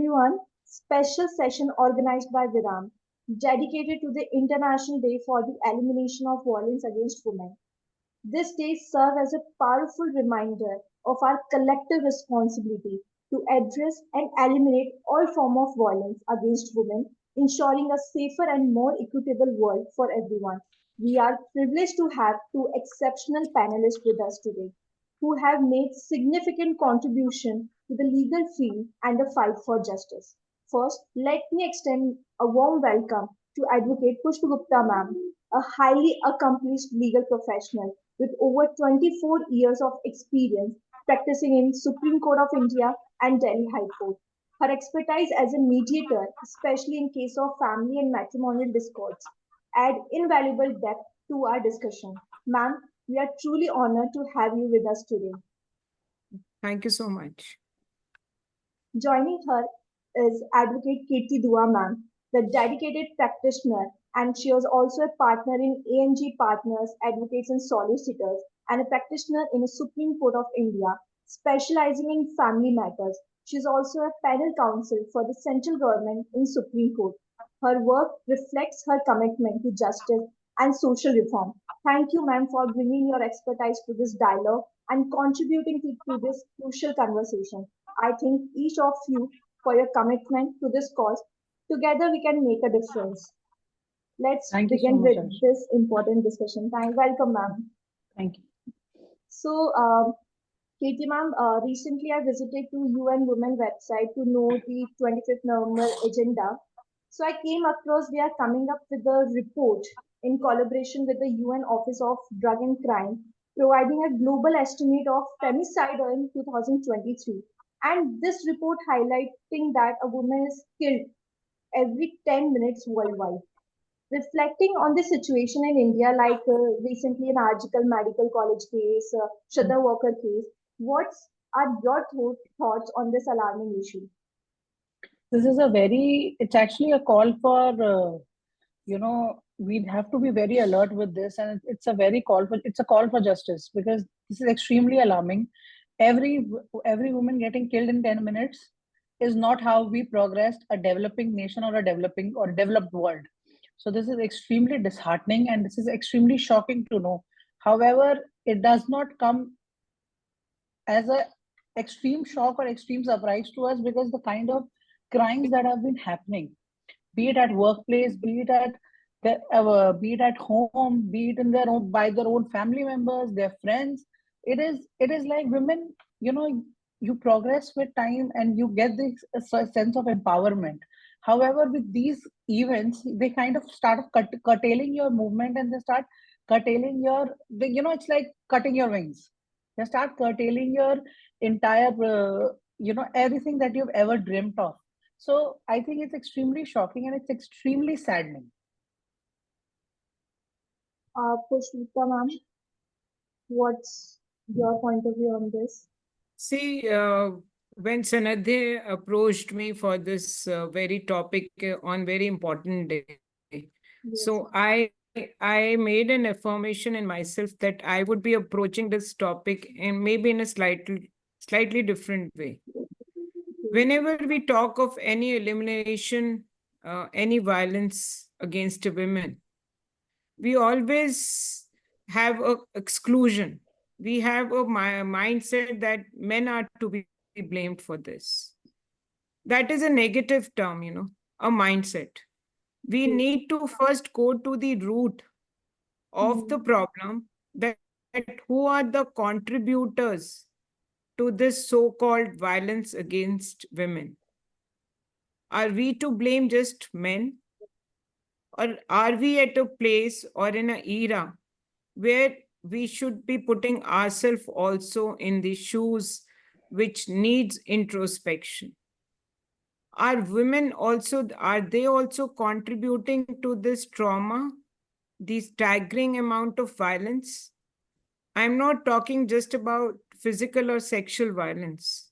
everyone. Special session organized by Viraam, dedicated to the International Day for the Elimination of Violence Against Women. This day serves as a powerful reminder of our collective responsibility to address and eliminate all form of violence against women, ensuring a safer and more equitable world for everyone. We are privileged to have two exceptional panelists with us today who have made significant contribution to the legal field and the fight for justice. First, let me extend a warm welcome to Advocate Pushpagupta ma'am, a highly accomplished legal professional with over 24 years of experience practicing in Supreme Court of India and Delhi High Court. Her expertise as a mediator, especially in case of family and matrimonial discords, add invaluable depth to our discussion. Ma'am, we are truly honored to have you with us today. Thank you so much. Joining her is Advocate Kirti Dua ma'am, the dedicated practitioner, and she was also a partner in ANG Partners, Advocates and Solicitors, and a practitioner in the Supreme Court of India, specializing in family matters. She is also a panel counsel for the central government in Supreme Court. Her work reflects her commitment to justice and social reform. Thank you, ma'am, for bringing your expertise to this dialogue and contributing to this crucial conversation. I thank each of you for your commitment to this cause. Together we can make a difference. Let's Thank you so begin much, with Arsh. this important discussion. Welcome, ma'am. Thank you. So, Katie, ma'am, recently I visited to UN Women website to know the 25th November agenda. So I came across they are coming up with a report in collaboration with the UN Office of Drug and Crime, providing a global estimate of femicide in 2023. And this report highlighting that a woman is killed every 10 minutes worldwide. Reflecting on the situation in India, like recently an article medical college case, Shraddha Walker case, what are your thoughts on this alarming issue? This is it's actually a call for, we have to be very alert with this, and it's a call for justice, because this is extremely alarming. Every woman getting killed in 10 minutes is not how we progressed a developing nation or a developed world. So this is extremely disheartening, and this is extremely shocking to know. However, it does not come as a extreme shock or extreme surprise to us, because the kind of crimes that have been happening, be it at workplace, be it at home, be it in their own by their own family members, their friends, it is like women, you progress with time and you get this sense of empowerment. However, with these events, they kind of start curtailing your movement, and they start curtailing it's like cutting your wings. They start curtailing your entire, everything that you've ever dreamt of. So I think it's extremely shocking and it's extremely saddening. Pushpita ma'am, what's your point of view on this? See, when Sanadhe approached me for this very topic on very important day, Yes. so I made an affirmation in myself that I would be approaching this topic and maybe in a slightly different way. Whenever we talk of any elimination, any violence against women, we always have a exclusion. We have a mindset that men are to be blamed for this. That is a negative term, a mindset. We need to first go to the root of the problem, that who are the contributors to this so-called violence against women. Are we to blame just men? Or are we at a place or in an era where we should be putting ourselves also in the shoes which needs introspection? Are they also contributing to this trauma, the staggering amount of violence? I'm not talking just about physical or sexual violence.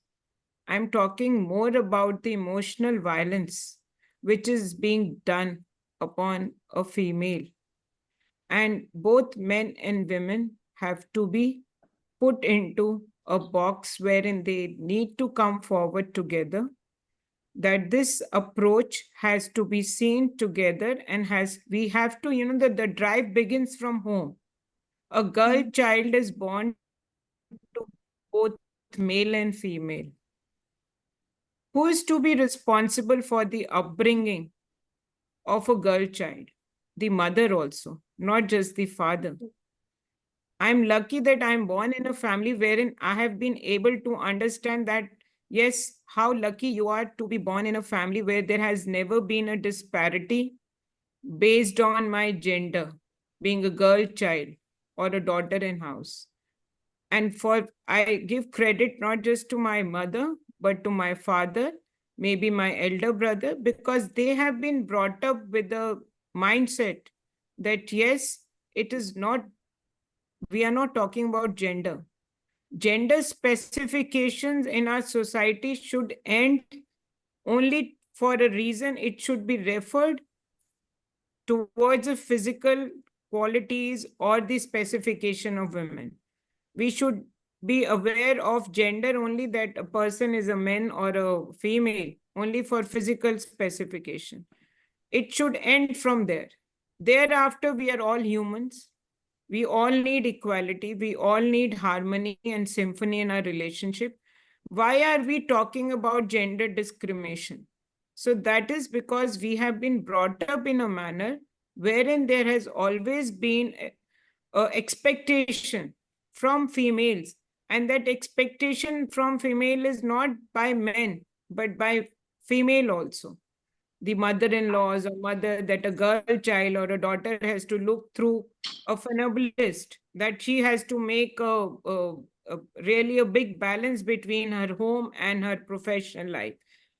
I'm talking more about the emotional violence which is being done upon a female. And both men and women have to be put into a box wherein they need to come forward together. that this approach has to be seen together, and we have to, that the drive begins from home. A girl mm, child is born to both male and female. Who is to be responsible for the upbringing of a girl child? The mother also, not just the father. I'm lucky that I'm born in a family wherein I have been able to understand that, yes, how lucky you are to be born in a family where there has never been a disparity based on my gender, being a girl child or a daughter in house. And for I give credit not just to my mother, but to my father, maybe my elder brother, because they have been brought up with the mindset that, yes, it is not, we are not talking about gender. Gender specifications in our society should end only for a reason. It should be referred towards the physical qualities or the specification of women. We should be aware of gender only, that a person is a man or a female only for physical specification. It should end from there. Thereafter, we are all humans. We all need equality. We all need harmony and symphony in our relationship. Why are we talking about gender discrimination? So that is because we have been brought up in a manner wherein there has always been a expectation from females, and that expectation from female is not by men but by female also. The mother-in-laws or mother, that a girl child or a daughter has to look through a funabulist, that she has to make a really a big balance between her home and her professional life,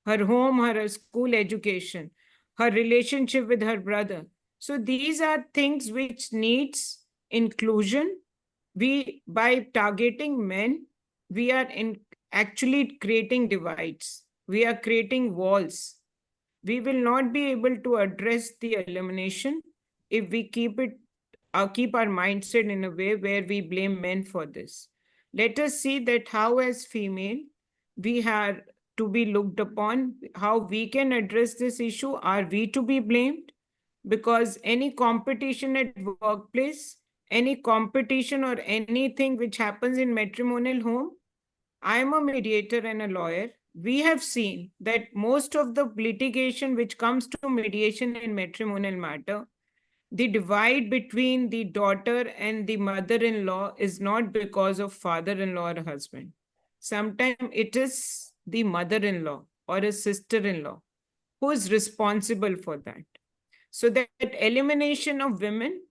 her home, her school education, her relationship with her brother. So these are things which needs inclusion. We, by targeting men, we are in actually creating divides, we are creating walls. We will not be able to address the elimination if we keep our mindset in a way where we blame men for this. Let us see that how, as female, we are to be looked upon, how we can address this issue. Are we to be blamed? Because any competition at workplace, any competition or anything which happens in matrimonial home, I am a mediator and a lawyer. We have seen that most of the litigation which comes to mediation in matrimonial matter, the divide between the daughter and the mother-in-law is not because of father-in-law or husband. Sometimes it is the mother-in-law or a sister-in-law who is responsible for that. So that elimination of women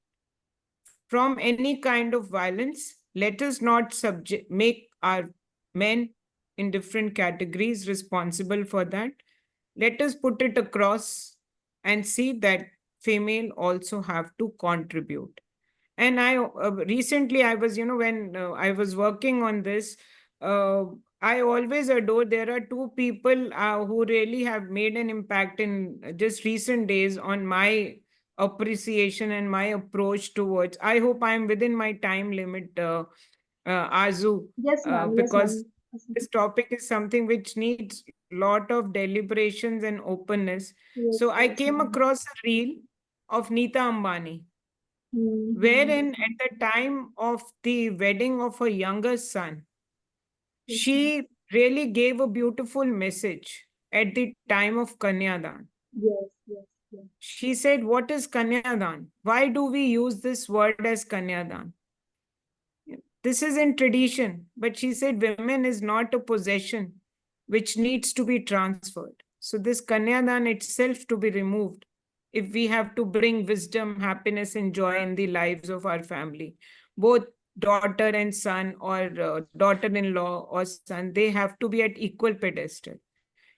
from any kind of violence, let us not make our men in different categories responsible for that. Let us put it across and see that female also have to contribute. And I recently I was, when I was working on this, uh, I always adore, there are two people who really have made an impact in just recent days on my appreciation and my approach towards. I hope I'm within my time limit, Azu, yes, ma'am. Yes, because ma'am. Yes, ma'am. this topic is something which needs lot of deliberations and openness. Yes, So I yes, came ma'am. across a reel of Neeta Ambani, Mm-hmm. Yes, wherein at ma'am. the time of the wedding of her younger son, Yes, ma'am. she really gave a beautiful message at the time of Kanyadan. Yes, yes, yes. She said, what is Kanyadan? Why do we use this word as Kanyadan? This is in tradition, but she said women is not a possession which needs to be transferred. So this Kanyadan itself to be removed if we have to bring wisdom, happiness, and joy in the lives of our family. Both daughter and son, or daughter-in-law or son, they have to be at equal pedestal.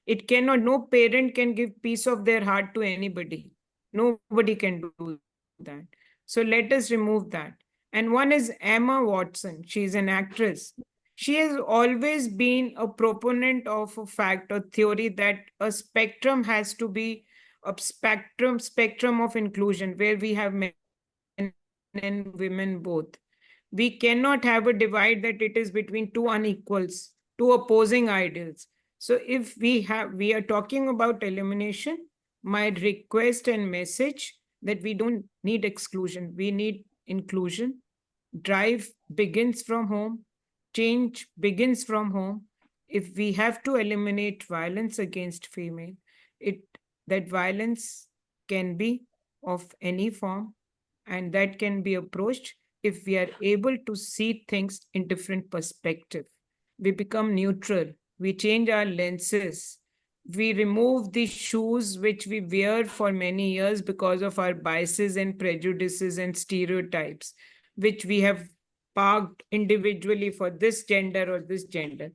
It cannot, no parent can give peace of their heart to anybody. Nobody can do that. So let us remove that. And one is Emma Watson. She is an actress. She has always been a proponent of a fact or theory that a spectrum has to be a spectrum of inclusion where we have men and women both. We cannot have a divide that it is between two unequals, two opposing ideals. So if we are talking about elimination, my request and message that we don't need exclusion, we need inclusion. Drive begins from home, change begins from home. If we have to eliminate violence against female, it that violence can be of any form, and that can be approached if we are able to see things in different perspective. We become neutral, we change our lenses, we remove the shoes which we wear for many years because of our biases and prejudices and stereotypes, which we have parked individually for this gender or this gender.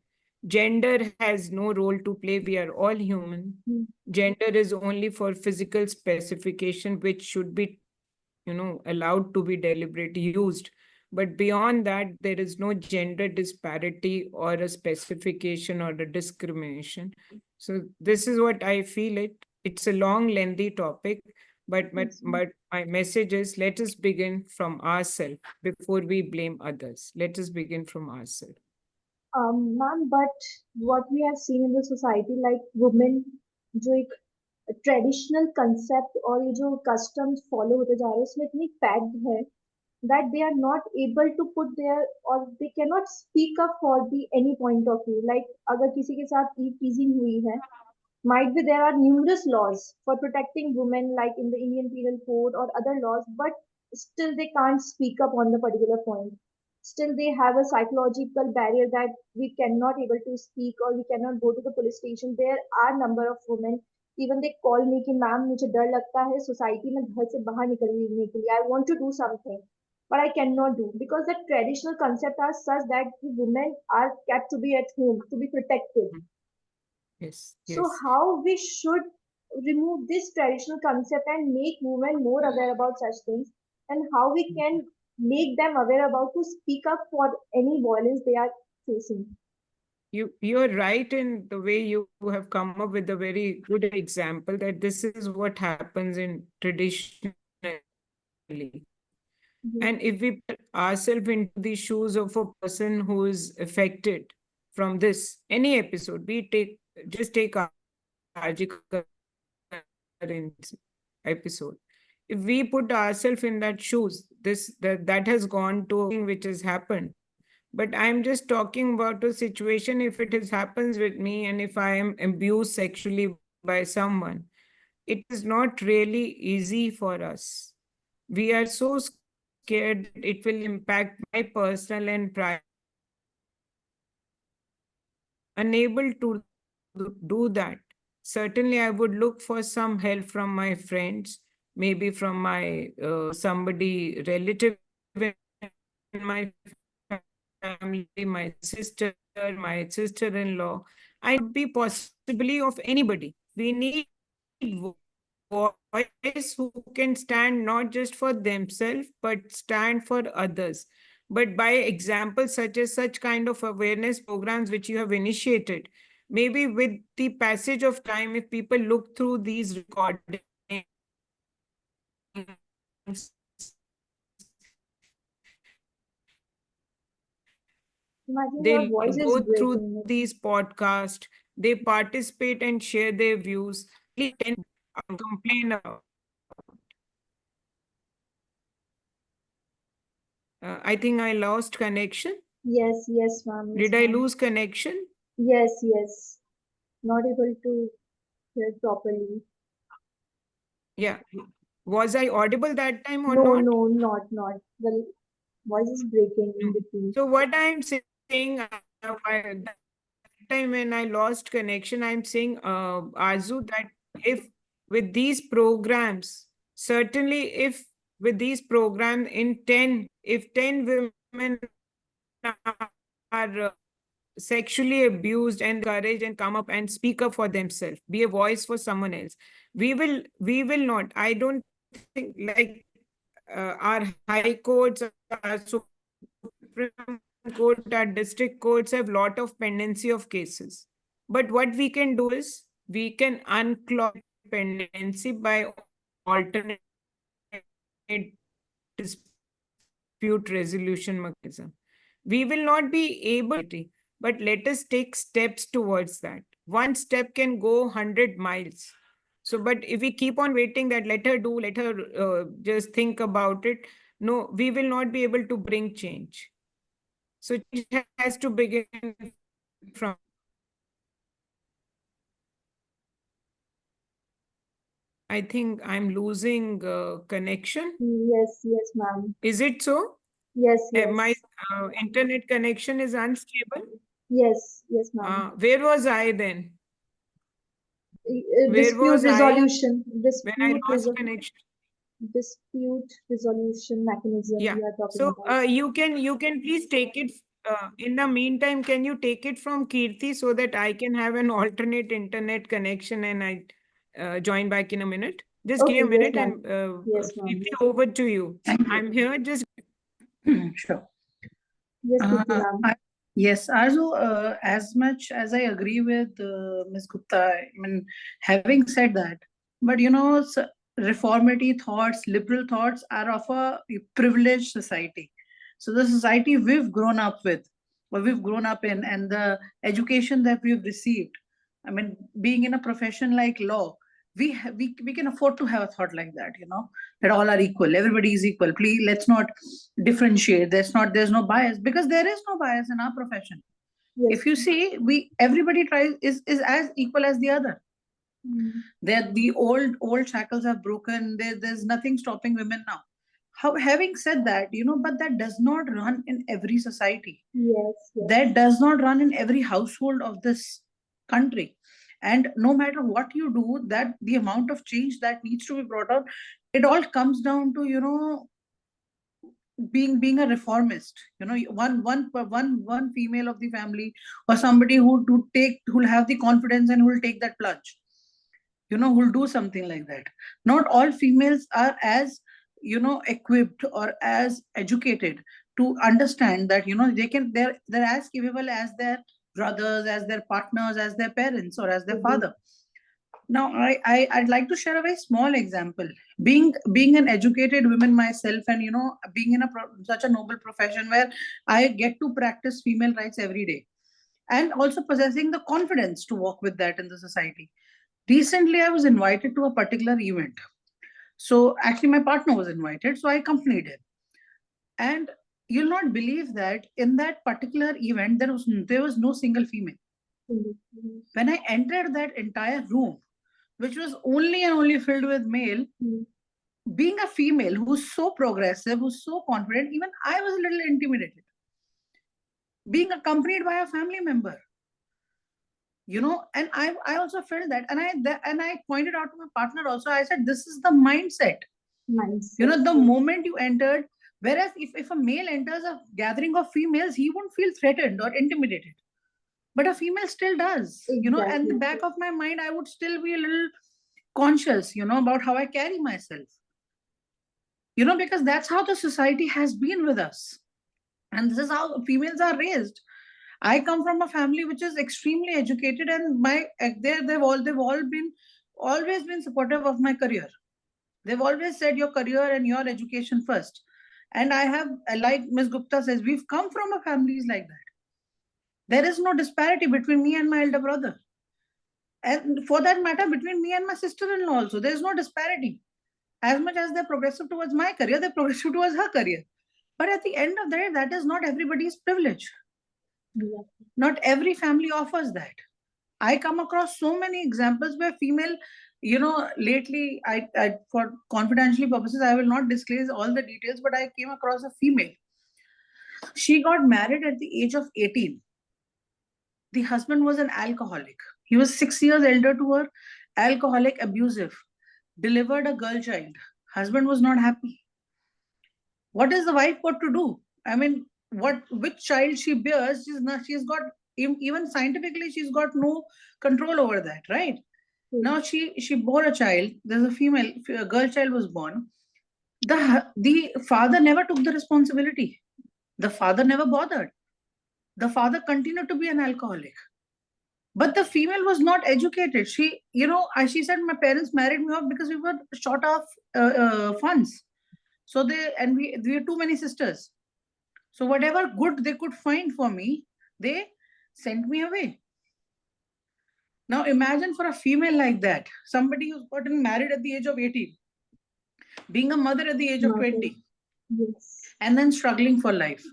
Gender has no role to play. We are all human. Mm. Gender is only for physical specification, which should be, allowed to be deliberately used. But beyond that, there is no gender disparity or a specification or a discrimination. So this is what I feel it. It's a long, lengthy topic, but but Yes, ma'am. but my message is let us begin from ourselves before we blame others. Let us begin from ourselves. Ma'am, but what we have seen in the society, like women, जो एक traditional concept और ये जो customs follow होते जा रहे हैं उसमें इतनी पैक्ड है that they are not able to put their or they cannot speak up for the any point of view, like अगर किसी के साथ ईव टीजिंग हुई है, might be there are numerous laws for protecting women like in the Indian Penal Code or other laws, but still they can't speak up on the particular point. Still they have a psychological barrier that we cannot able to speak or we cannot go to the police station. There are number of women, even they call me कि ma'am मुझे डर लगता है society में घर से बाहर निकलने के लिए, I want to do something but I cannot do because the traditional concept are such that the women are kept to be at home to be protected. Yes, So yes. how we should remove this traditional concept and make women more aware about such things, and how we can make them aware about to speak up for any violence they are facing. You're right in the way you have come up with a very good example that this is what happens in traditionally. Mhm. And if we put ourselves into the shoes of a person who is affected from this, any episode, we take just take RG episode. If we put ourselves in that shoes, that has gone to a thing which has happened. But I'm just talking about a situation if it has happens with me and if I am abused sexually by someone, it is not really easy for us. We are so scared that it will impact my personal and private life. Unable to do that. Certainly, I would look for some help from my friends, maybe from my somebody relative in my family, my sister, my sister-in-law. I need help possibly of anybody. We need voice who can stand not just for themselves, but stand for others. But by example, such as such kind of awareness programs which you have initiated, maybe with the passage of time, if people look through these recordings, they particularly people who are affected from this, Imagine your they voice is go through breaking. these podcasts, they participate and share their views, complain about. I think I lost connection. Yes, yes, ma'am, yes, Did I ma'am. lose connection? Yes, yes. Not able to hear properly. Yeah. Was I audible that time or No, not? no, not. The voice is breaking in No. between. So what I'm saying, that time when I lost connection, I'm saying, Azu, that if with these programs, certainly if with these programs in 10, if 10 women are sexually abused and they have the courage and come up and speak up for themselves, be a voice for someone else, we will not. I don't think like our high courts, our Supreme Court, our district courts have lot of pendency of cases. But what we can do is we can unclog that pendency by alternate dispute resolution mechanism. We will not be able to change society, but let us take steps towards that. one step can go 100 miles. So, but if we keep on waiting that let her do, let her just think about it, no, we will not be able to bring change. So change has to begin from. I think I'm losing connection. Yes, yes, ma'am. Is it so? Yes, My yes. internet connection is unstable. Yes, yes, ma'am. Where was I then? Where Dispute was I resolution, when I lost connection? dispute resolution mechanism Yeah. we are talking So about. you can please take it. In the meantime, can you take it from Kirti so that I can have an alternate internet connection and I join back in a minute? Just give me Okay, a yes, minute ma'am. and Yes, ma'am. Kirti, over to you. Thank you. I'm here. Just Sure. Yes, Kirti Uh, ma'am. I, yes, Arzu, as much as I agree with Ms. Gupta, I mean, having said that, but reformatory thoughts, liberal thoughts are of a privileged society. So the society we've grown up with, or we've grown up in, and the education that we've received, I mean, being in a profession like law, we can afford to have a thought like that, that all are equal, everybody is equal. Please, let's not differentiate. There's no bias, because there is no bias in our profession. If Yes. you see, we everybody tries is as equal as the other. Mm. That the old shackles have broken. There's nothing stopping women now. Having said that, but that does not run in every society. Yes, yes. That does not run in every household of this country. And no matter what you do, that the amount of change that needs to be brought out, it all comes down to being a reformist. One female of the family, or somebody who'll have the confidence and who'll take that plunge, who'll do something like that. Not all females are as equipped or as educated to understand that they're as capable as their brothers, as their partners, as their parents, or as their Agree. father. Now, I'd like to share a very small example. Being an educated woman myself, and being in such a noble profession where I get to practice female rights every day, and also possessing the confidence to walk with that in the society. Recently, I was invited to a particular event. So actually, my partner was invited, so I accompanied him. And you'll not believe that in that particular event, there was no single female. Mm. Mm. When I entered that entire room, which was only and only filled with male, Mm. being a female who's so progressive, who's so confident, even I was a little intimidated. Being accompanied by a family member, and I also felt that, and I pointed out to my partner also. I said, this is the mindset. Mindset. The Yes. moment you entered, whereas if a male enters a gathering of females, he won't feel threatened or intimidated. But a female still does, and the Exactly. back of my mind, I would still be a little conscious, about how I carry myself. Because that's how the society has been with us. And this is how females are raised. I come from a family which is extremely educated, and they've all been always been supportive of my career. They've always said your career and your education first. And I have, like Ms. Gupta says, we've come from a families like that. There is no disparity between me and my elder brother. And for that matter, between me and my sister-in-law also, there is no disparity. As much as they're progressive towards my career, they're progressive towards her career. But at the end of the day, that is not everybody's privilege. Yeah. Not every family offers that. I come across so many examples where female, lately, for confidentially purposes, I will not disclose all the details, but I came across a female. She got married at the age of 18. The husband was an alcoholic. He was 6 years elder to her, alcoholic, abusive, delivered a girl child. Husband was not happy. What is the wife got to do? I mean, which child she bears, she's got, even scientifically, she's got no control over that, right? True. Now she bore a child. There's a girl child was born. The father never took the responsibility. The father never bothered. The father continued to be an alcoholic. But the female was not educated. She said, my parents married me off because we were short of funds. So we had too many sisters. So whatever good they could find for me, they sent me away. Now imagine for a female like that, somebody who's gotten married at the age of 18, being a mother at the age of Mother. 20, Yes. and then struggling for life.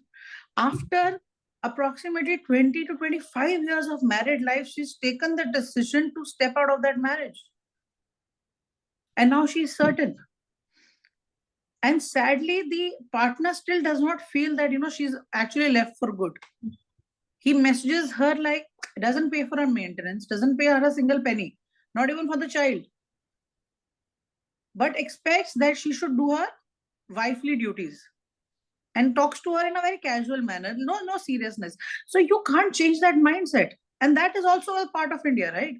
After approximately 20 to 25 years of married life, she's taken the decision to step out of that marriage. And now she's certain. And sadly, the partner still does not feel that, she's actually left for good. He messages her like, doesn't pay for her maintenance, doesn't pay her a single penny, not even for the child, but expects that she should do her wifely duties and talks to her in a very casual manner, no seriousness. So you can't change that mindset. And that is also a part of India, right?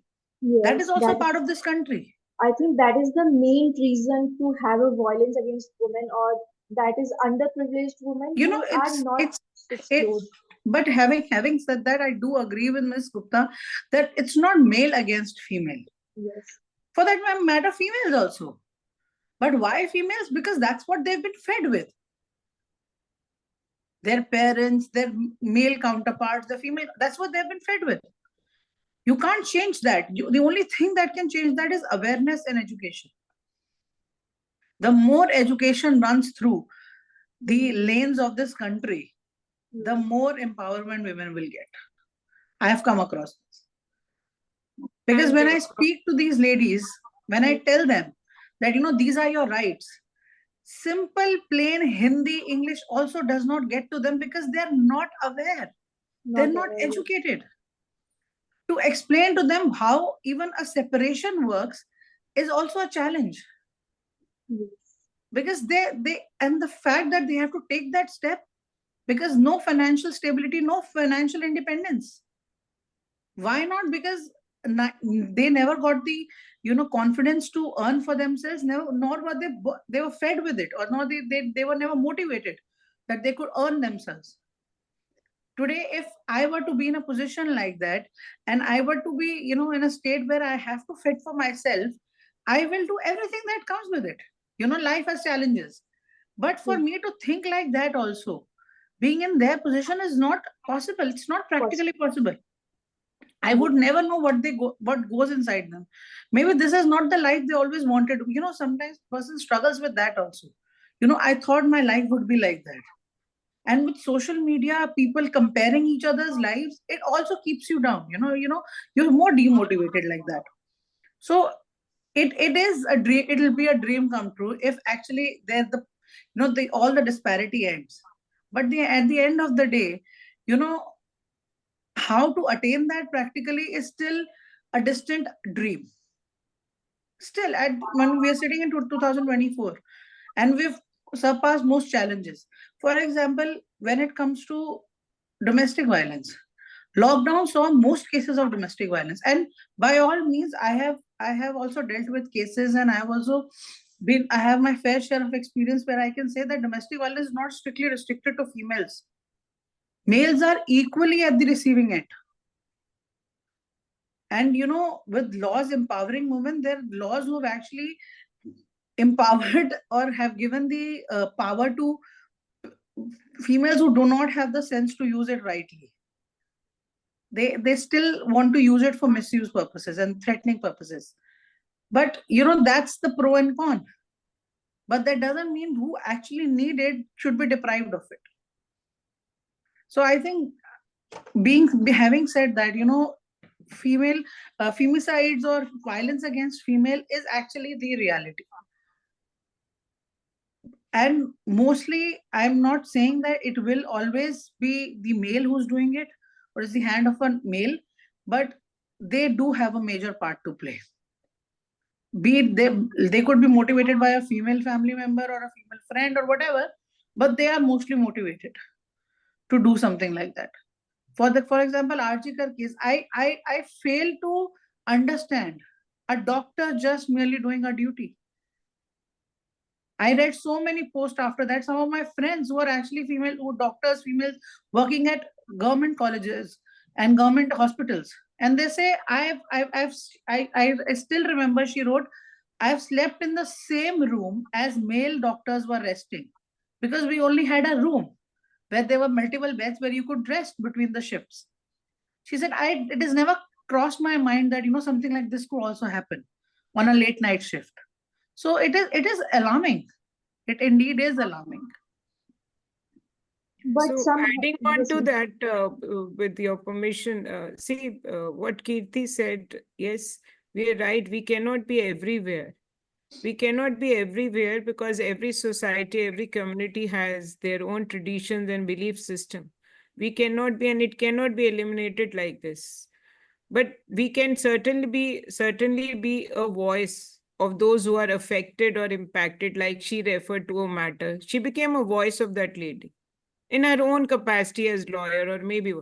That Yes, is also part of this country. I think that is the main reason to have a violence against women, or that is underprivileged women You know, who are not it explored. but having said that, I do agree with Ms. Gupta that it's not male against female. Yes. For that matter, females also. But why females? Because that's what they've been fed with. Their parents, their male counterparts, the female, that's what they've been fed with. You can't change that. The only thing that can change that is awareness and education. The more education runs through the lanes of this country, the more empowerment women will get. I have come across this. Because when I speak to these ladies, when I tell them that, these are your rights, simple, plain Hindi, English also does not get to them because they're not aware. They're not educated. To explain to them how even a separation works is also a challenge. Yes. Because and the fact that they have to take that step, because no financial stability, no financial independence. Why not? Because they never got the confidence to earn for themselves, never, nor were they were fed with it, or nor they were never motivated that they could earn themselves. Today, if I were to be in a position like that, and I were to be in a state where I have to fend for myself, I will do everything that comes with it. Life has challenges, but for me to think like that also, being in their position is not possible. It's not practically possible. I would never know what goes inside them. Maybe this is not the life they always wanted. Sometimes person struggles with that also. I thought my life would be like that. And with social media, people comparing each other's lives, it also keeps you down. You're more demotivated like that. So it is a dream. It'll be a dream come true if actually there the all the disparity ends. But at the end of the day, you know how to attain that practically is still a distant dream. Still, when we are sitting in 2024, and we've surpassed most challenges. For example, when it comes to domestic violence, lockdown saw most cases of domestic violence, and by all means, I have also dealt with cases, and I have my fair share of experience where I can say that domestic violence is not strictly restricted to females. Males are equally at the receiving end. And with laws empowering women, there are laws who have actually empowered or have given the power to females who do not have the sense to use it rightly. They still want to use it for misuse purposes and threatening purposes. But that's the pro and con. But that doesn't mean who actually need it should be deprived of it. So I think having said that, femicides or violence against female is actually the reality. And mostly, I'm not saying that it will always be the male who's doing it or is the hand of a male, but they do have a major part to play. Be it they could be motivated by a female family member or a female friend or whatever, but they are mostly motivated to do something like that. For example, RG Kar case, I fail to understand a doctor just merely doing a duty. I read so many posts after that. Some of my friends who are actually female, who doctors, females working at government colleges and government hospitals, and they say, I still remember she wrote, I've slept in the same room as male doctors were resting, because we only had a room where there were multiple beds where you could rest between the shifts. She said, it has never crossed my mind that something like this could also happen on a late night shift. So it is alarming. It indeed is alarming. But So some, adding on yes, to ma'am. that, with your permission, see what Kirti said. Yes, we are right. We cannot be everywhere. We cannot be everywhere because every society, every community has their own traditions and belief system. We cannot be, and it cannot be eliminated like this. But we can certainly be a voice of those who are affected or impacted, like she referred to a matter. She became a voice of that lady in her own capacity as lawyer, or maybe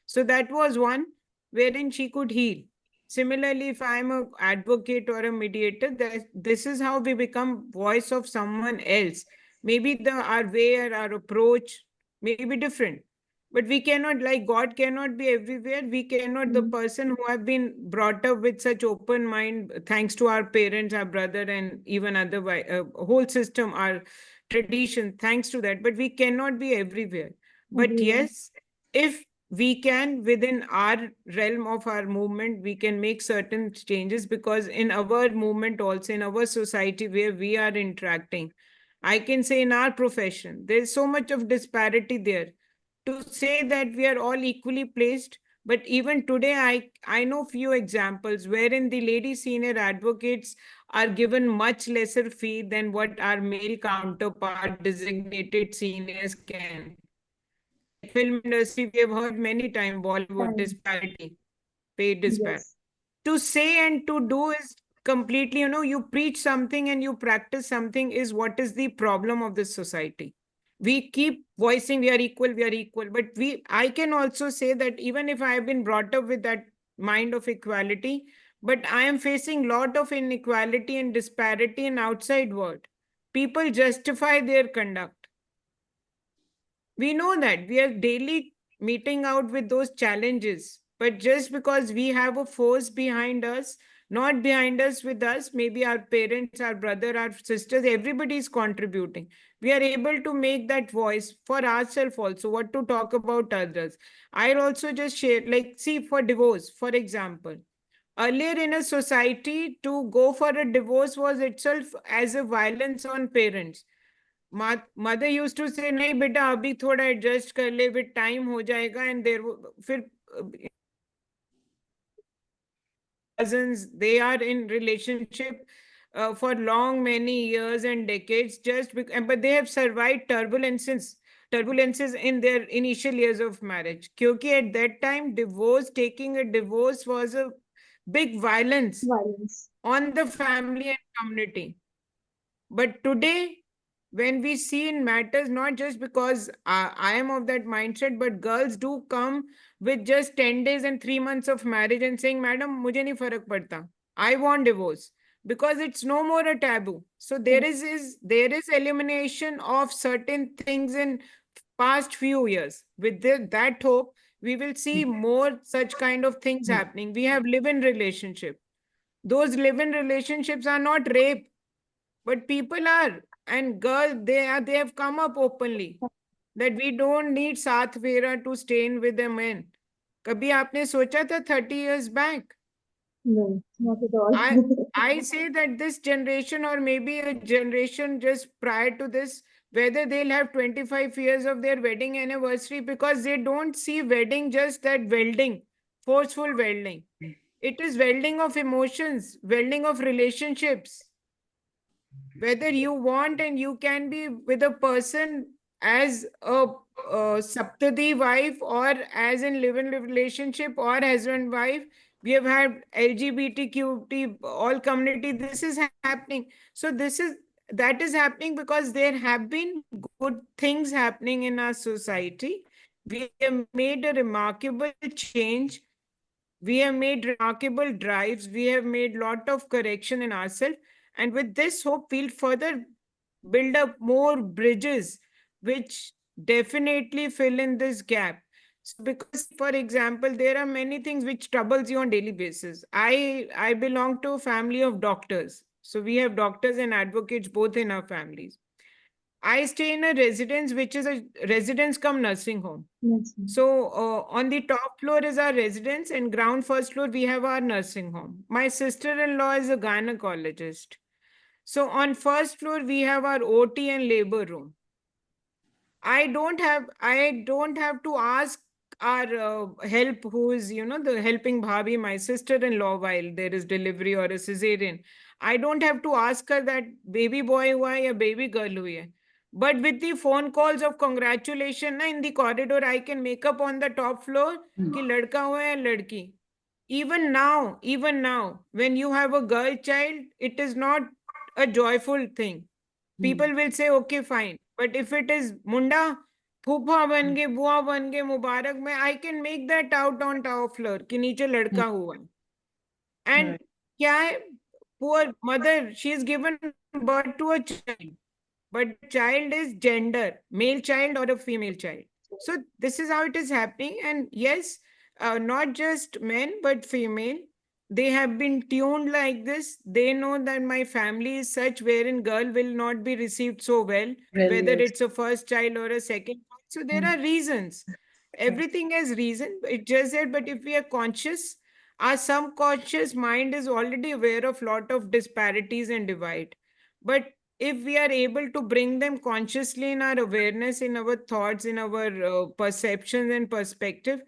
so that was one wherein she could heal. Similarly, if I'm a advocate or a mediator, that this is how we become voice of someone else. Maybe the our way or our approach may be different, but we cannot, like God cannot be everywhere. We cannot, the Mm, person who have been brought up with such open mind, thanks to our parents, our brother, and even other whole system, our tradition, thanks to that, but we cannot be everywhere. But everywhere. yes, if we can, within our realm of our movement, we can make certain changes, because in our movement, also in our society where we are interacting, I can say in our profession, there's so much of disparity there. To say that we are all equally placed, but even today, I know few examples wherein the lady senior advocates are given much lesser fee than what our male counterpart designated seniors can. Like film industry, we have heard many times Bollywood Time. disparity, pay disparity. Yes. To say and to do is completely, you preach something and you practice something is what is the problem of this society. We keep voicing we are equal, but I can also say that even if I have been brought up with that mind of equality, but I am facing lot of inequality and disparity in outside world. People justify their conduct. We know that we are daily meeting out with those challenges, but just because we have a force behind us, not behind us, with us, maybe our parents, our brother, our sisters, everybody is contributing. We are able to make that voice for ourselves also, what to talk about others. I'll also just share, like, see, for divorce, for example, earlier in a society, to go for a divorce was itself as a violence on parents. Mother used to say नहीं बेटा अभी थोड़ा adjust कर ले, with time हो जाएगा, and there फिर cousins, they are in relationship for long many years and decades, but they have survived turbulences in their initial years of marriage, क्योंकि at that time taking a divorce was a big violence Violence. on the family and community. But today, when we see in matters, not just because I am of that mindset, but girls do come with just 10 days and 3 months of marriage and saying, Madam, mujhe nahi farak padta. I want divorce. Because it's no more a taboo. So there is elimination of certain things in past few years. With that hope, we will see more such kind of things happening. We have live-in relationship. Those live-in relationships are not rape, but people are, and girls, they have come up openly that we don't need साथ फेरा to stay in with a man. कभी आपने सोचा था 30 years back? No, not at all. I I say that this generation, or maybe a generation just prior to this, whether they'll have 25 years of their wedding anniversary, because they don't see wedding just that welding, forceful welding. It is welding of emotions, welding of relationships, whether you want and you can be with a person as a saptadi wife, or as in live-in relationship, or husband wife. We have had LGBTQT all community, this is happening. So that is happening because there have been good things happening in our society. We have made a remarkable change, we have made remarkable drives, we have made lot of correction in ourselves, and with this hope we'll further build up more bridges which definitely fill in this gap. So, because for example, there are many things which troubles you on daily basis. I belong to a family of doctors, so we have doctors and advocates both in our families. I stay in a residence, which is a residence cum nursing home. Yes. So on the top floor is our residence, and ground first floor we have our nursing home. My sister-in-law is a gynecologist. So on first floor we have our OT and labor room. I don't have to ask our help, who is, the helping bhabhi, my sister-in-law, while there is delivery or a cesarean. I don't have to ask her that baby boy hua hai ya baby girl hui hai. But with the phone calls of congratulation na, in the corridor, I can make up on the top floor ki ladka hua hai ya ladki. Even now, when you have a girl child, it is not a joyful thing. People will say, okay, fine. But if it is munda, फूफा बन के बुआ बन के मुबारक में, I can make that out on top floor कि नीचे लड़का हुआ है. And क्या है, poor mother, she is given birth to a child, but the child is gender, male child or a female child. So this is how it is happening. And yes, not just men but female, they have been tuned like this. They know that my family is such wherein girl will not be received so well, whether it's a first child or a second child. So there are reasons. Everything has reason. It's just that, but if we are conscious, our subconscious mind is already aware of lot of disparities and divide. But if we are able to bring them consciously in our awareness, in our thoughts, in our perceptions and perspective,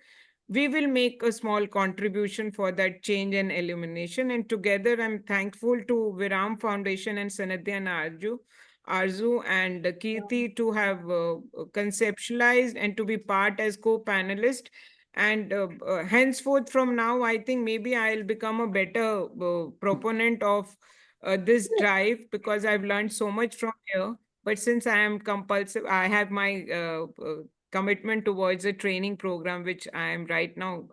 we will make a small contribution for that change and elimination. And together, I'm thankful to Viraam Foundation and Sanadhya and Arzu and Kirti to have conceptualized and to be part as co-panelist. And henceforth from now, I think maybe I'll become a better proponent of this drive, because I've learned so much from here. But since I am compulsive, I have my commitment towards a training program, which I am right now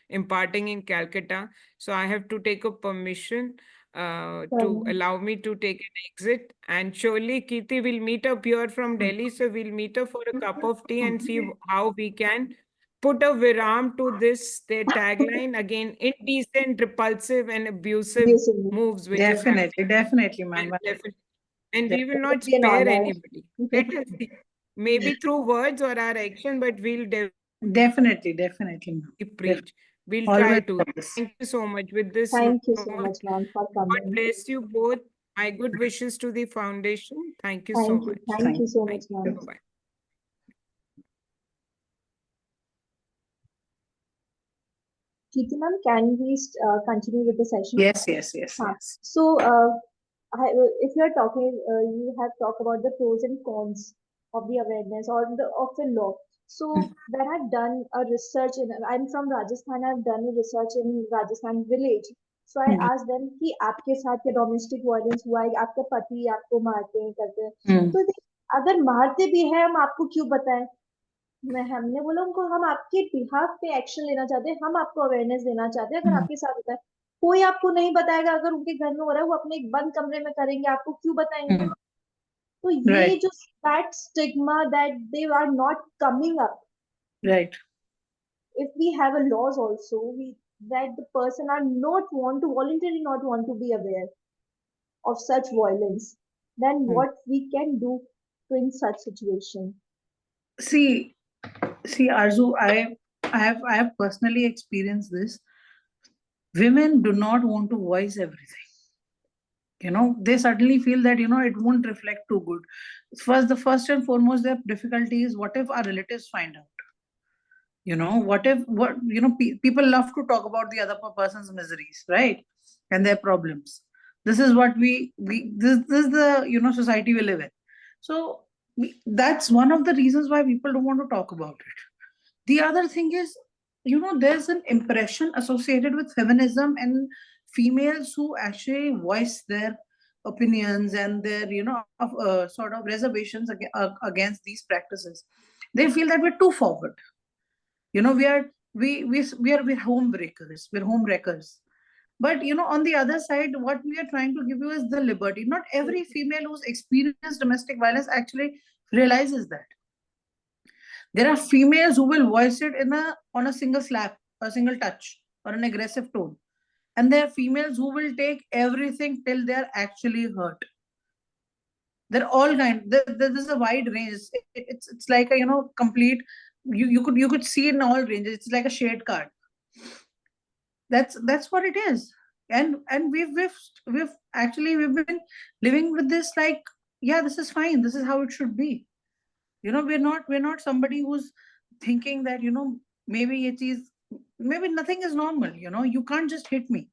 imparting in Calcutta. So I have to take a permission to allow me to take an exit. And surely Kirti will meet up here from Delhi. So we'll meet up for a cup of tea and see how we can put a Viraam to this, their tagline again: indecent, repulsive, and abusive Basically, moves, which is happening. Definitely, And ma'am. and we will it would not be an spare honor. anybody. Let us see. Maybe through words or our action, but we'll Definitely, ma'am. preach. We'll try Always to. for this. Thank you so much. With this Thank you so note, much, ma'am, for God coming. bless you both. My good wishes to the foundation. Thank you so Thank you. much. Thank you so Thank much, you. ma'am. Bye-bye. Kirti ma'am, can we continue with the session? Yes. So, if you're talking, you have talked about the pros and cons of the awareness or of the law. So, when I've done a research I'm from Rajasthan. I've done a research in Rajasthan village. So I asked them कि आपके साथ ये domestic violence हुआ है, आपके पति आपको मारते हैं करते हैं, तो अगर मारते भी हैं हम आपको क्यों बताएं? हमने बोला उनको हम आपके बिहाफ पे एक्शन लेना चाहते हैं, हम आपको अवेयरनेस देना चाहते हैं अगर आपके साथ होता है, कोई आपको नहीं बताएगा, अगर उनके घर में हो रहा है वो अपने एक बंद कमरे में करेंगे, आपको क्यों बताएंगे? तो ये जो that stigma that they are not coming up, Right. if we have a laws also, that the person are not want to voluntarily not want to be aware of such violence, then what we can do in such situation? See, Arzu, I have personally experienced this. Women do not want to voice everything. They suddenly feel that it won't reflect too good. The first and foremost, their difficulty is, what if our relatives find out? People love to talk about the other person's miseries, right? And their problems. This is what this is the society we live in. So that's one of the reasons why people don't want to talk about it. The other thing is, there's an impression associated with feminism and females who actually voice their opinions and their sort of reservations against these practices. They feel that we're too forward. We're home breakers, we're home wreckers. But on the other side, what we are trying to give you is the liberty. Not every female who's experienced domestic violence actually realizes that. There are females who will voice it on a single slap, a single touch, or an aggressive tone. And there are females who will take everything till they're actually hurt. They're all kind. There's a wide range. It's like a complete. You could see in all ranges. It's like a shade card. That's what it is. And we've been living with this like, yeah, this is fine. This is how it should be. We're not somebody who's thinking that maybe it is, maybe nothing is normal. You can't just hit me.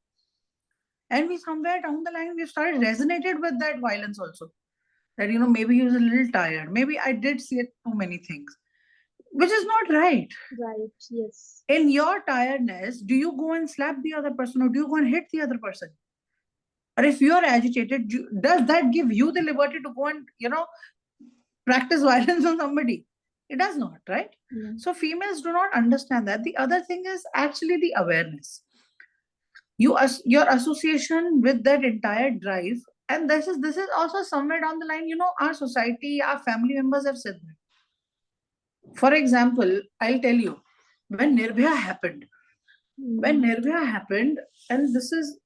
And we somewhere down the line we started resonated with that violence also. That maybe he was a little tired. Maybe I did see too many things, which is not right. Right. Yes. In your tiredness, do you go and slap the other person, or do you go and hit the other person? Or if you're agitated, does that give you the liberty to go and practice violence on somebody? It does not, right? Yeah. So females do not understand that. The other thing is actually the awareness. Your association with that entire drive, and this is also somewhere down the line. Our society, our family members have said that. For example, I'll tell you, when Nirbhaya happened, and this is,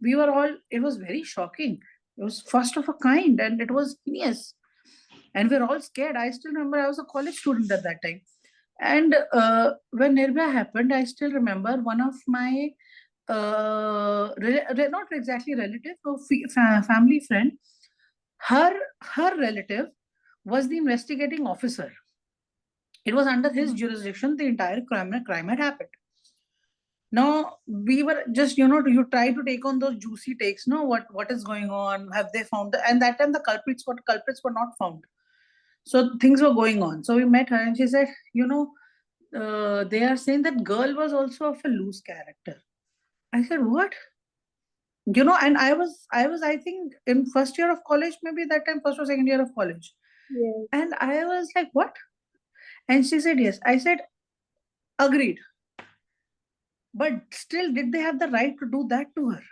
we were all, it was very shocking. It was first of a kind, and it was heinous, and we're all scared. I still remember I was a college student at that time, and when Nirbhaya happened, I still remember one of my not exactly relative, so family friend, her relative was the investigating officer. It was under his jurisdiction the entire crime had happened. Now we were just you try to take on those juicy takes. No, what is going on? Have they found and that time the culprits were not found. So things were going on. So we met her and she said, they are saying that girl was also of a loose character. I said, what? And I think in first year of college, maybe that time, first or second year of college. Yes. And I was like, what? And she said, yes. I said, agreed. But still, did they have the right to do that to her?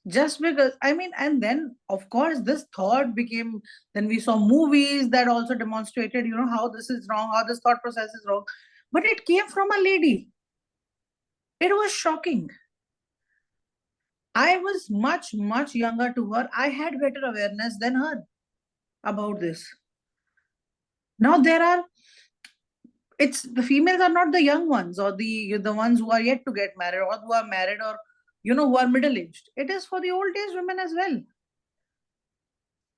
Just because, and then, of course, this thought became, then we saw movies that also demonstrated, how this is wrong, how this thought process is wrong. But it came from a lady. It was shocking. I was much, much younger to her. I had better awareness than her about this. Now it's the females are not the young ones or the ones who are yet to get married or who are married or who are middle-aged. It is for the old-age women as well.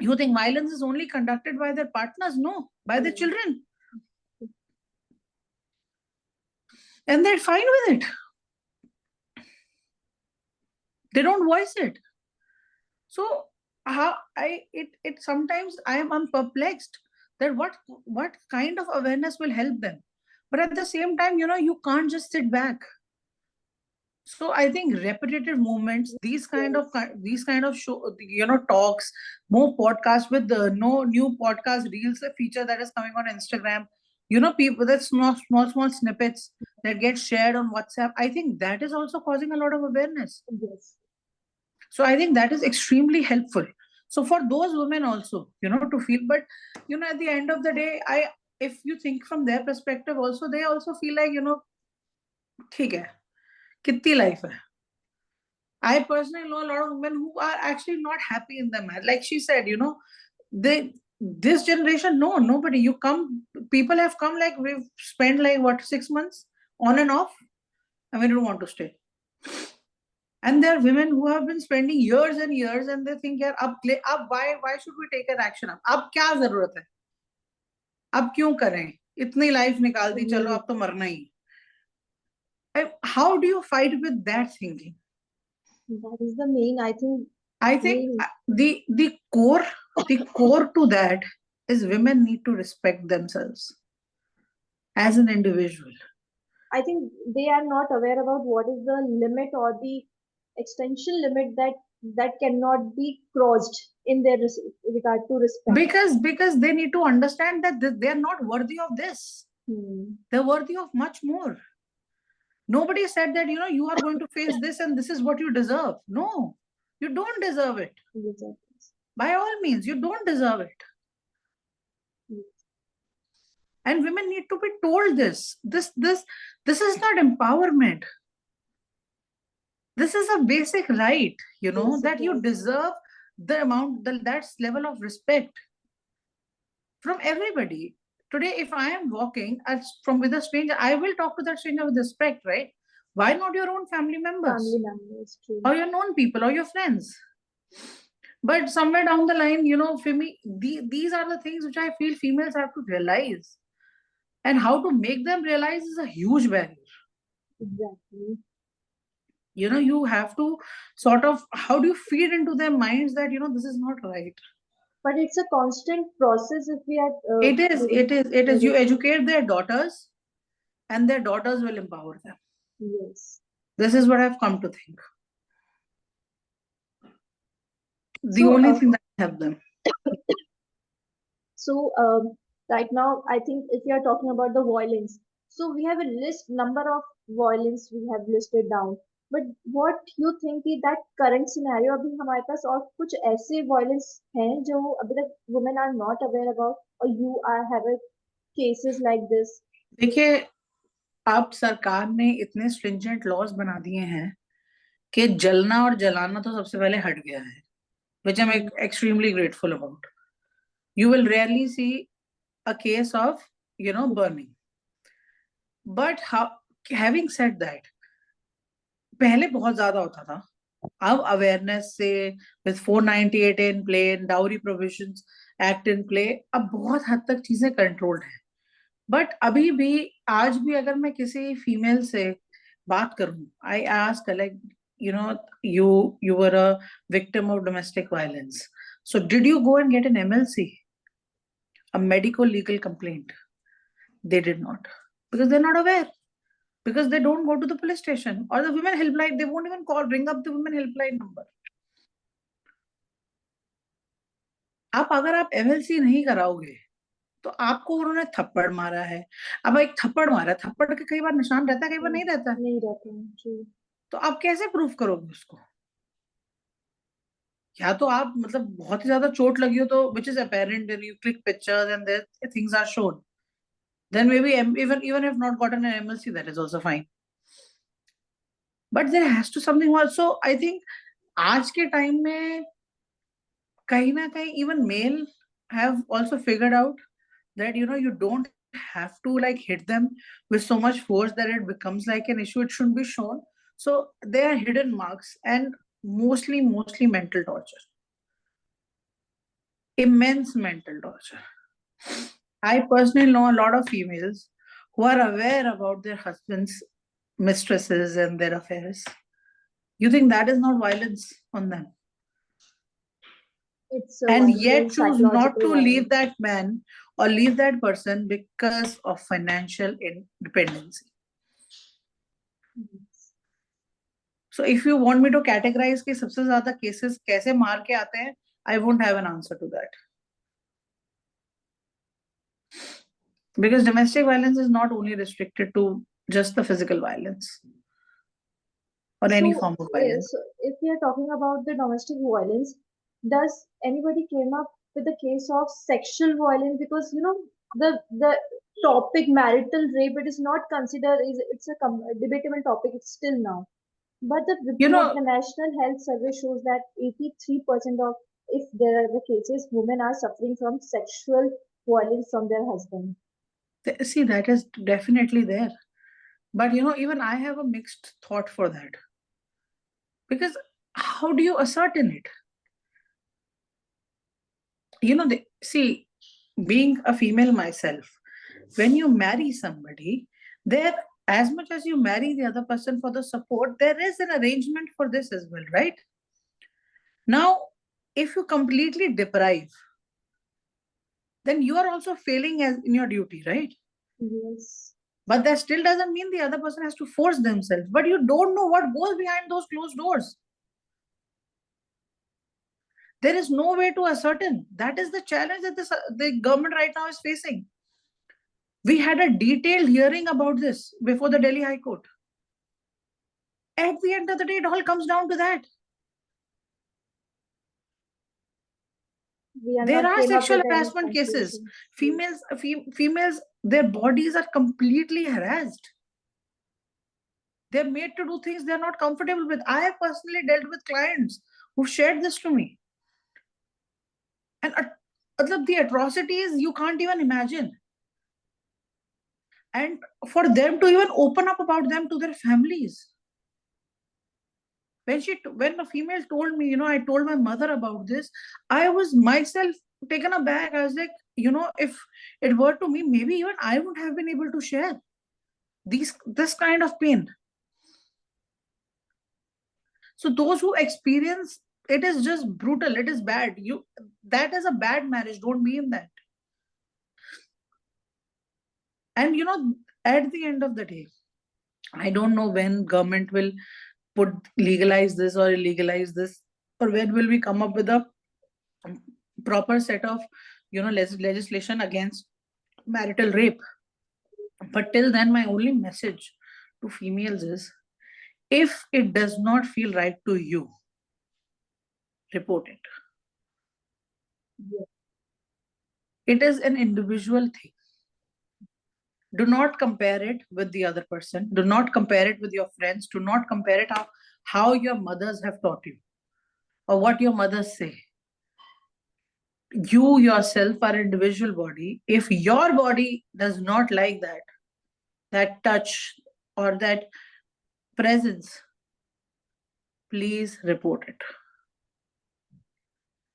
You think violence is only conducted by their partners? No, by their children. And they're fine with it. They don't voice it. So sometimes I'm perplexed that what kind of awareness will help them. But at the same time, you can't just sit back. So I think repetitive movements, these kind of show, talks, more podcasts with the no new podcast reels, a feature that is coming on Instagram. People that small snippets that get shared on WhatsApp. I think that is also causing a lot of awareness. Yes. So I think that is extremely helpful. So for those women also, to feel, but at the end of the day, if you think from their perspective also, they also feel like, ठीक है, कितनी life hai. I personally know a lot of women who are actually not happy in their marriage. Like she said, this generation, no, nobody. People have come like we've spent like what 6 months on and off, and we don't want to stay. And there are women who have been spending years and years, and they think, "Yaar, why should we take an action? अब क्या जरूरत है? अब क्यों करें? इतनी life निकाल दी, चलो अब तो मरना ही." How do you fight with that thinking? That is the main, I think the core to that is women need to respect themselves as an individual. I think they are not aware about what is the limit or the extension limit that cannot be crossed in their regard to respect. Because they need to understand that they are not worthy of this. They're worthy of much more. Nobody said that you are going to face this and this is what you deserve. No, you don't deserve it. Exactly. By all means, you don't deserve it. Yes. And women need to be told this. This is not empowerment. This is a basic right, Basic that you right. deserve that level of respect from everybody. Today, if I am walking from with a stranger, I will talk to that stranger with respect, right? Why not your own family members Family members, true. or your known people or your friends? But somewhere down the line, for me, these are the things which I feel females have to realize. And how to make them realize is a huge barrier. Exactly. You have to sort of, how do you feed into their minds that, this is not right? But it's a constant process if we are It is, giving it is, it is. You everything. educate their daughters and their daughters will empower them. Yes. This is what I've come to think. The So, only thing that can help them. so right now, I think if we are talking about the violence, so we have a number of violence we have listed down. But what you think is that current scenario अभी हमारे पास और कुछ ऐसे violence हैं जो अभी तक women are not aware about, or you are have a cases like this? देखिए, अब सरकार ने इतने स्ट्रिंजेंट लॉज बना दिए हैं कि जलना और जलाना तो सबसे पहले हट गया है, which I'm extremely grateful about. You will rarely see a case of, burning. But having said that, पहले बहुत ज्यादा होता था. अब अवेयरनेस से, with 498 in play, dowry provisions act in play, अब बहुत हद तक चीजें कंट्रोल्ड हैं. बट अभी भी, आज भी अगर मैं किसी फीमेल से बात करूं, I ask like, you were a victim of domestic violence, so did you go and get an MLC, a medical legal complaint? They did not, because they're not aware, because they don't go to the police station or the women helpline. They won't even bring up the women helpline number. अगर आप MLC नहीं कराओगे तो आपको उन्होंने थप्पड़ मारा है. अब एक थप्पड़ मारा, थप्पड़ के कई बार निशान रहता है, कई बार नहीं रहता. नहीं रहता है, जी. तो आप कैसे प्रूफ करोगे उसको? या तो आप मतलब बहुत ही ज्यादा चोट लगी हो तो, which is apparent, and you click pictures and there things are shown, then maybe even if not gotten an MLC, that is also fine. But there has to something also, I think, आज के time में कहीं ना कहीं even male have also figured out that you don't have to like hit them with so much force that it becomes like an issue. It shouldn't be shown. So they are hidden marks, and mostly mental torture, immense mental torture. I personally know a lot of females who are aware about their husbands, mistresses and their affairs. You think that is not violence on them? It's a And violence, yet choose not psychological to violence. leave that man or leave that person because of financial independency. Yes. So if you want me to categorize कि सबसे ज्यादा cases कैसे मार के आते हैं, I won't have an answer to that. Because domestic violence is not only restricted to just the physical violence or any form of violence. So if we are talking about the domestic violence, does anybody came up with the case of sexual violence? Because the topic marital rape, it is not considered, it's a debatable topic. It's still now. But the report, the National Health Survey shows that 83% of, if there are the cases, women are suffering from sexual violence from their husband. See, that is definitely there. But even I have a mixed thought for that. Because how do you ascertain it? See, being a female myself, when you marry somebody, there, as much as you marry the other person for the support, there is an arrangement for this as well, right? Now, if you completely deprive, then you are also failing as in your duty, right? Yes. But that still doesn't mean the other person has to force themselves. But you don't know what goes behind those closed doors. There is no way to ascertain. That is the challenge that the government right now is facing. We had a detailed hearing about this before the Delhi High Court. At the end of the day, it all comes down to that. There are sexual harassment cases. Females, their bodies are completely harassed. They're made to do things they're not comfortable with. I have personally dealt with clients who shared this to me. And the atrocities you can't even imagine. And for them to even open up about them to their families. When a female told me, I told my mother about this, I was myself taken aback. I was like, if it were to me, maybe even I would have been able to share this kind of pain. So those who experience it is just brutal. It is bad. That is a bad marriage. Don't be in that. And at the end of the day, I don't know when government will legalize this or illegalize this, or when will we come up with a proper set of legislation against marital rape. But till then, my only message to females is, if it does not feel right to you, report it. Yes. It is an individual thing. Do not compare it with the other person. Do not compare it with your friends. Do not compare it how your mothers have taught you or what your mothers say. You yourself are an individual body. If your body does not like that touch or that presence, please report it.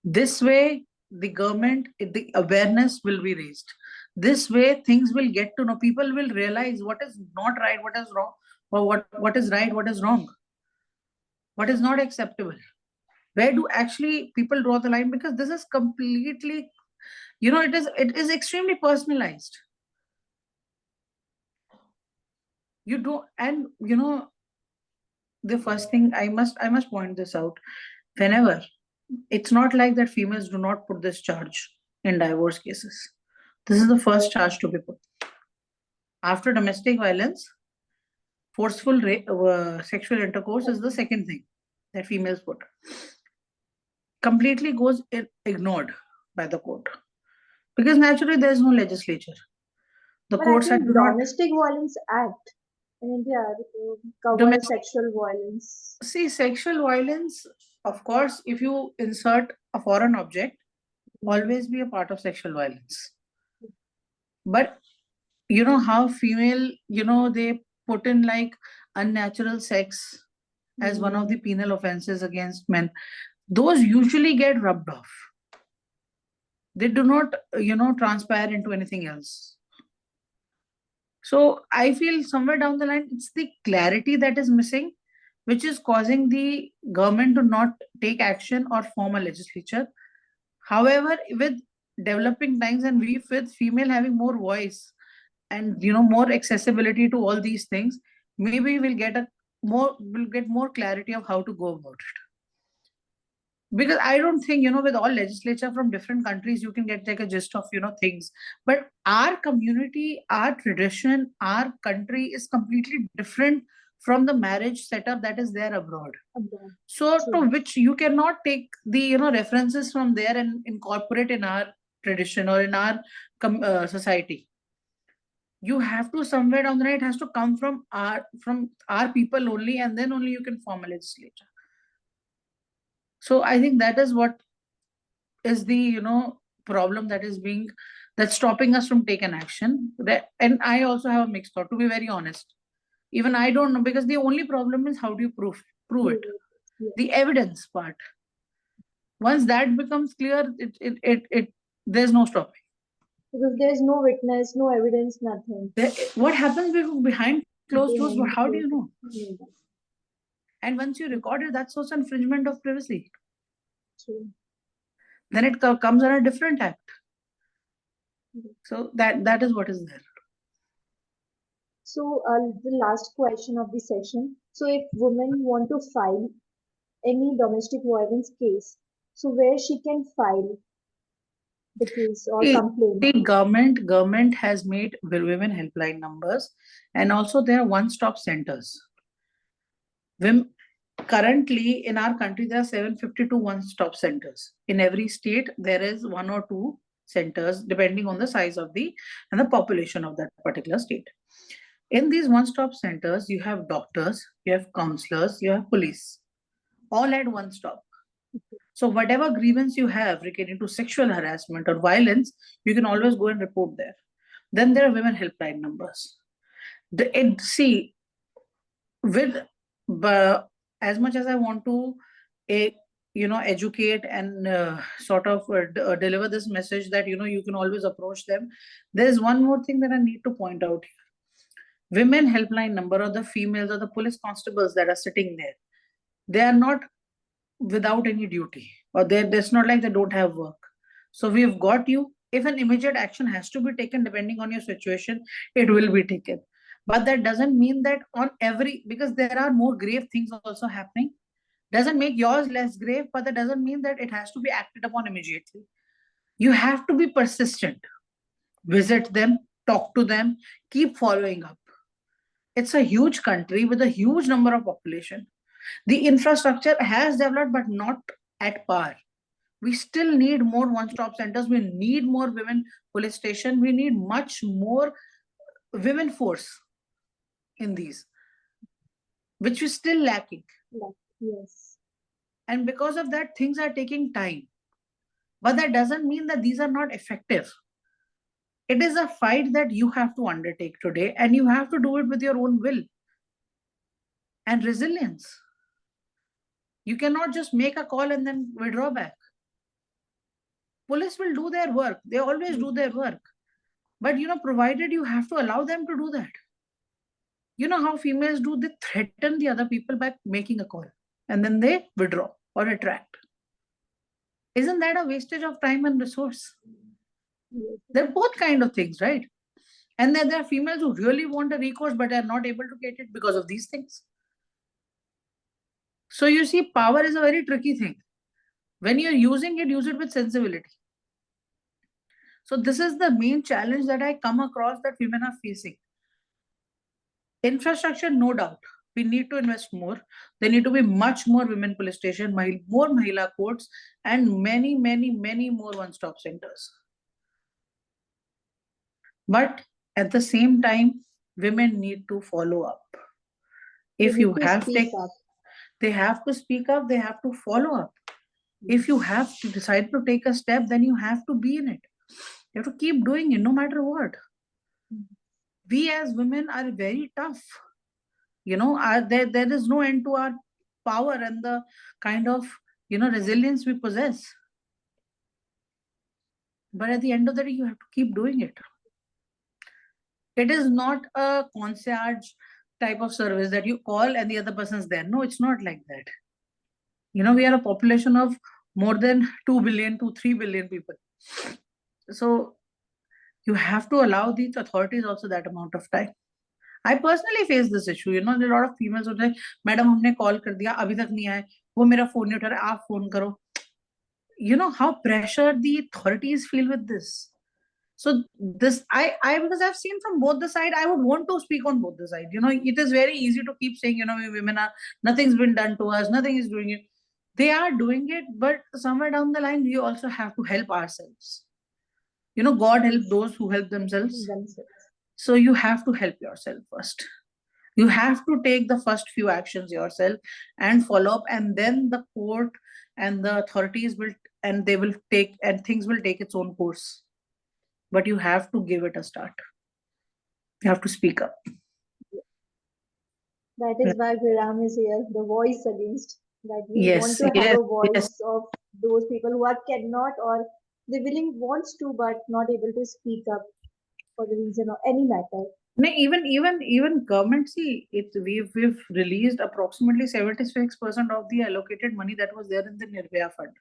This way, the awareness will be raised. This way, things will get to know. People will realize what is not right, what is wrong, or what is right, what is wrong, what is not acceptable. Where do actually people draw the line? Because this is completely, it is extremely personalized. You don't, and the first thing I must point this out. Whenever, it's not like that females do not put this charge in divorce cases. This is the first charge to be put. After domestic violence, forceful sexual intercourse is the second thing that females put. Completely goes ignored by the court. Because naturally there is no legislature. The But I courts think do not. Domestic Violence Act in India covers Domestic- sexual violence. See, sexual violence, of course, if you insert a foreign object, always be a part of sexual violence. But how female, they put in like unnatural sex as one of the penal offenses against men. Those usually get rubbed off. They do not, transpire into anything else. So I feel somewhere down the line, it's the clarity that is missing, which is causing the government to not take action or form a legislature. However, with developing times and with female having more voice and more accessibility to all these things, maybe we'll get more clarity of how to go about it. Because I don't think with all legislature from different countries you can get like a gist of things. But our community, our tradition, our country is completely different from the marriage setup that is there abroad. So to which you cannot take the references from there and incorporate in our tradition or in our society. You have to, somewhere down the line, it has to come from our people only, and then only you can form a legislature. So I think that is what is the problem that's stopping us from taking action. And I also have a mixed thought, to be very honest. Even I don't know, because the only problem is how do you prove it? The evidence part. Once that becomes clear, there's no stopping. Because there's no witness, no evidence, nothing. What happens behind closed doors? How do you know? And once you record it, that's also infringement of privacy. True. Then it comes on a different act. So that is what is there. So the last question of the session. So if women want to file any domestic violence case, so where she can file the case or complaint? The government has made women helpline numbers, and also there are one-stop centers. Currently in our country there are 752 one-stop centers. In every state there is one or two centers depending on the size of and the population of that particular state. In these one-stop centers, you have doctors, you have counselors, you have police, all at one stop. So whatever grievance you have relating to sexual harassment or violence, you can always go and report there. Then there are women helpline numbers. See, with as much as I want to, eh, educate and sort of deliver this message that you can always approach them. There is one more thing that I need to point out here. Women helpline number, or the females or the police constables that are sitting there, they are not without any duty, or it's not like they don't have work. So we've got you. If an immediate action has to be taken depending on your situation, it will be taken. But that doesn't mean that on every, because there are more grave things also happening, doesn't make yours less grave, but that doesn't mean that it has to be acted upon immediately. You have to be persistent. Visit them, talk to them, keep following up. It's a huge country with a huge number of population. The infrastructure has developed, but not at par. We still need more one-stop centers. We need more women police station. We need much more women force in these, which is still lacking. Yes. And because of that, things are taking time. But that doesn't mean that these are not effective. It is a fight that you have to undertake today, and you have to do it with your own will and resilience. You cannot just make a call and then withdraw back. Police will do their work. They always do their work. But provided you have to allow them to do that. You know how females do? They threaten the other people by making a call, and then they withdraw or retract. Isn't that a wastage of time and resource? Yes. They're both kind of things, right? And then there are females who really want a recourse but are not able to get it because of these things. So you see, power is a very tricky thing. When you're using it, use it with sensibility. So this is the main challenge that I come across that women are facing. Infrastructure, no doubt. We need to invest more. There need to be much more women police station, more Mahila courts, and many, many, many more one-stop centers. But at the same time, women need to follow up. If you have to, they have to speak up, they have to follow up. If you have to decide to take a step, then you have to be in it. You have to keep doing it no matter what. We as women are very tough. There is no end to our power and the kind of resilience we possess. But at the end of the day, you have to keep doing it. It is not a concierge type of service that you call and the other person's there. No, it's not like that. We are a population of more than 2 billion to 3 billion people. So you have to allow these authorities also that amount of time. I personally face this issue. There are a lot of females who say, "Madam, हमने call कर दिया, अभी तक नहीं आए, वो मेरा phone नहीं उठा रहा, आप phone करो." How pressured the authorities feel with this. So this, I because I've seen from both the side, I would want to speak on both the side. It is very easy to keep saying, women are, nothing's been done to us, nothing is doing it. They are doing it, but somewhere down the line, we also have to help ourselves. God help those who help themselves. So you have to help yourself first. You have to take the first few actions yourself and follow up, and then the court and the authorities will, and they will take, and things will take its own course. But you have to give it a start. You have to speak up. That is why Viraam is here, the voice against. That we want to have a voice of those people who are cannot, or they wants to but not able to speak up for the reason of any matter. No, even government, see, we've released approximately 76% of the allocated money that was there in the Nirbhaya Fund.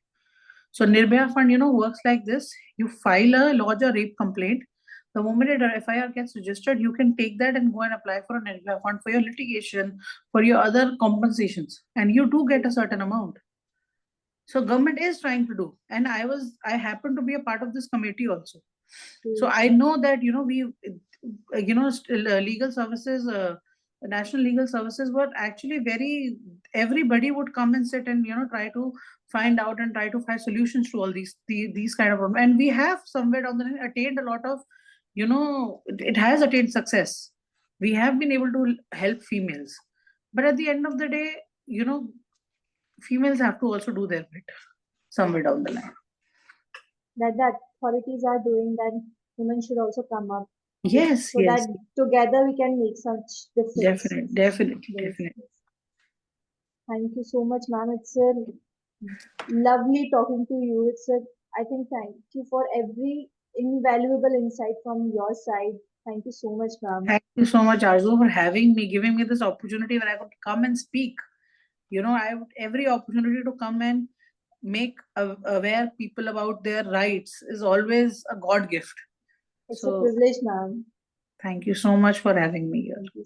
So Nirbhaya Fund, works like this. You lodge a rape complaint. The moment an FIR gets registered, you can take that and go and apply for a Nirbhaya Fund for your litigation, for your other compensations. And you do get a certain amount. So government is trying to do. And I happen to be a part of this committee also. So I know that, legal services, national legal services were actually everybody would come and sit and, try to find out and try to find solutions to all these kind of problems. And we have somewhere down the line attained a lot of, it has attained success. We have been able to help females. But at the end of the day, females have to also do their bit. somewhere down the line. That the authorities are doing, that women should also come up, Yes, so yes, that together we can make such difference. definitely. Yes, yes. Thank you so much, ma'am. It's a lovely talking to you. I think thank you for every invaluable insight from your side. Thank you so much, ma'am. Thank you so much, Arzu, for having me, giving me this opportunity where I could come and speak. I would every opportunity to come and make aware people about their rights is always a God gift. It's a So privilege, ma'am. thank you so much for having me here. Thank you.